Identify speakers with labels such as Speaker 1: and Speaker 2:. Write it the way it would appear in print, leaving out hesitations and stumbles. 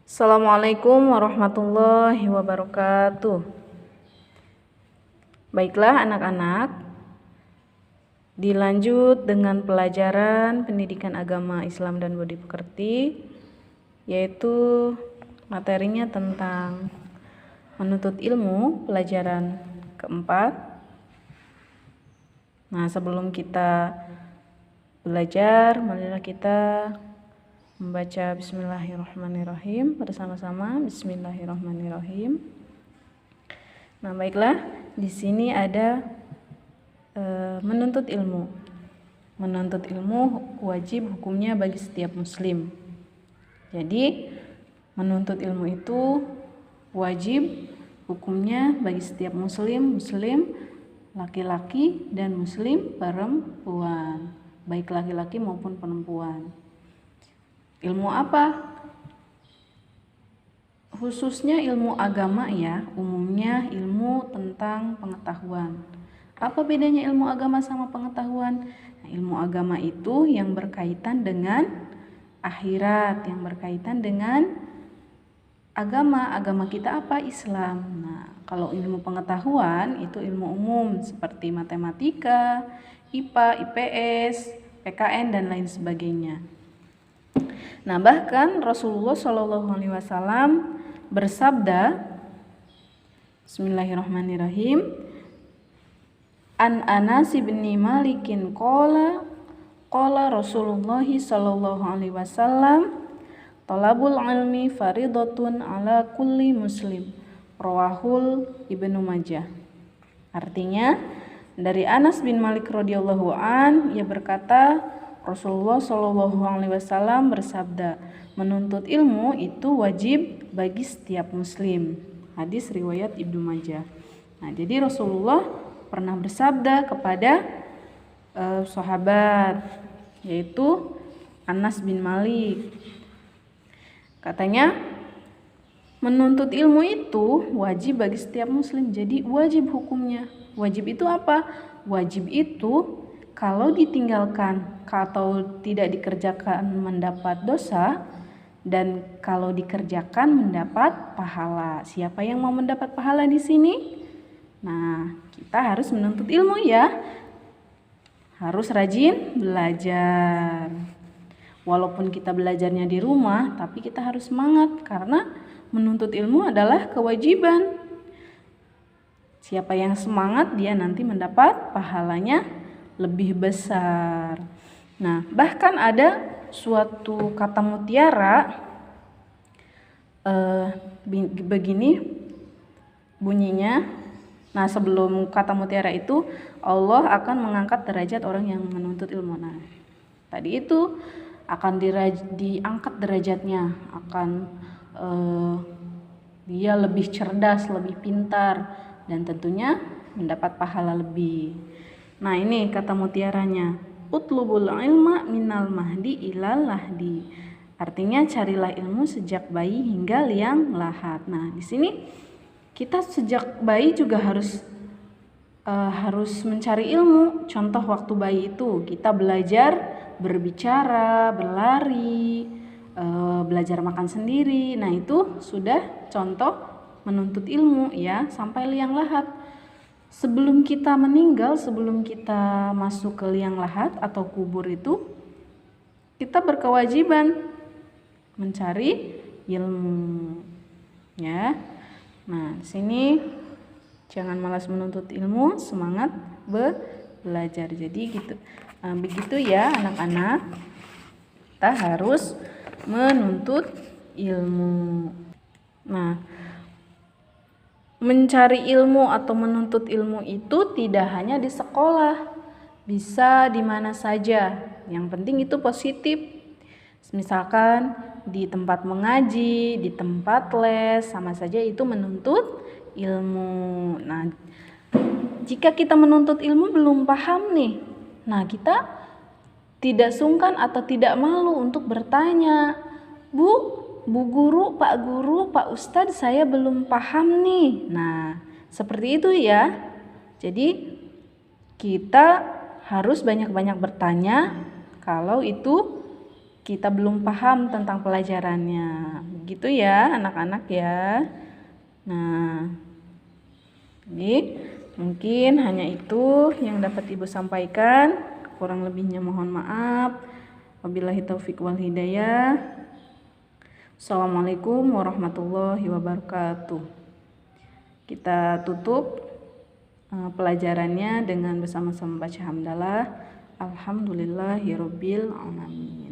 Speaker 1: Assalamualaikum warahmatullahi wabarakatuh. Baiklah anak-anak, dilanjut dengan pelajaran pendidikan agama Islam dan budi pekerti, yaitu materinya tentang menuntut ilmu, pelajaran keempat. Nah, sebelum kita belajar, marilah kita membaca Bismillahirrahmanirrahim bersama-sama. Bismillahirrahmanirrahim. Nah, baiklah, di sini ada menuntut ilmu. Menuntut ilmu wajib hukumnya bagi setiap muslim. Jadi, menuntut ilmu itu wajib hukumnya bagi setiap muslim, laki-laki dan muslim perempuan, baik laki-laki maupun perempuan. Ilmu apa? Khususnya ilmu agama ya, umumnya ilmu tentang pengetahuan. Apa bedanya ilmu agama sama pengetahuan? Nah, ilmu agama itu yang berkaitan dengan akhirat, yang berkaitan dengan agama kita apa? Islam. Nah, kalau ilmu pengetahuan itu ilmu umum seperti matematika, IPA, IPS, PKN dan lain sebagainya. Nah, bahkan Rasulullah SAW bersabda, Bismillahirrahmanirrahim, An Anas bin Malikin qala Rasulullah SAW, talabul ilmi faridatun ala kulli muslim, rawahul Ibnu Majah. Artinya, dari Anas bin Malik radhiyallahu an, ia berkata, Rasulullah SAW bersabda, menuntut ilmu itu wajib bagi setiap muslim. Hadis riwayat Ibnu Majah. Nah, jadi Rasulullah pernah bersabda kepada sahabat, yaitu Anas bin Malik. Katanya, menuntut ilmu itu wajib bagi setiap muslim. Jadi wajib hukumnya. Wajib itu apa? Wajib itu kalau ditinggalkan atau tidak dikerjakan mendapat dosa, dan kalau dikerjakan mendapat pahala. Siapa yang mau mendapat pahala di sini? Nah, kita harus menuntut ilmu ya. Harus rajin belajar. Walaupun kita belajarnya di rumah, tapi kita harus semangat karena menuntut ilmu adalah kewajiban. Siapa yang semangat, dia nanti mendapat pahalanya lebih besar. Nah, bahkan ada suatu kata mutiara begini bunyinya. Nah, sebelum kata mutiara itu, Allah akan mengangkat derajat orang yang menuntut ilmu. Nah, tadi itu akan diangkat derajatnya, akan dia lebih cerdas, lebih pintar, dan tentunya mendapat pahala lebih. Nah, ini kata mutiaranya, utlubul ilma minal mahdi ilal lahdi. Artinya carilah ilmu sejak bayi hingga liang lahat. Nah, di sini kita sejak bayi juga harus mencari ilmu. Contoh waktu bayi itu kita belajar berbicara, berlari, belajar makan sendiri. Nah, itu sudah contoh menuntut ilmu ya, sampai liang lahat. Sebelum kita meninggal, sebelum kita masuk ke liang lahat atau kubur itu, kita berkewajiban mencari ilmu ya. Nah, di sini jangan malas menuntut ilmu, semangat belajar. Jadi gitu. Begitu ya anak-anak. Kita harus menuntut ilmu. Nah, mencari ilmu atau menuntut ilmu itu tidak hanya di sekolah, bisa di mana saja. Yang penting itu positif. Misalkan di tempat mengaji, di tempat les, sama saja itu menuntut ilmu. Nah, jika kita menuntut ilmu belum paham nih, nah kita tidak sungkan atau tidak malu untuk bertanya, Bu Guru, Pak Ustadz, saya belum paham nih. Nah, seperti itu ya. Jadi kita harus banyak-banyak bertanya kalau itu kita belum paham tentang pelajarannya. Begitu ya anak-anak ya. Nah, jadi mungkin hanya itu yang dapat Ibu sampaikan. Kurang lebihnya mohon maaf. Wabillahi taufik wal hidayah. Assalamualaikum warahmatullahi wabarakatuh. Kita tutup pelajarannya dengan bersama-sama baca hamdalah. Alhamdulillahirabbil alamin.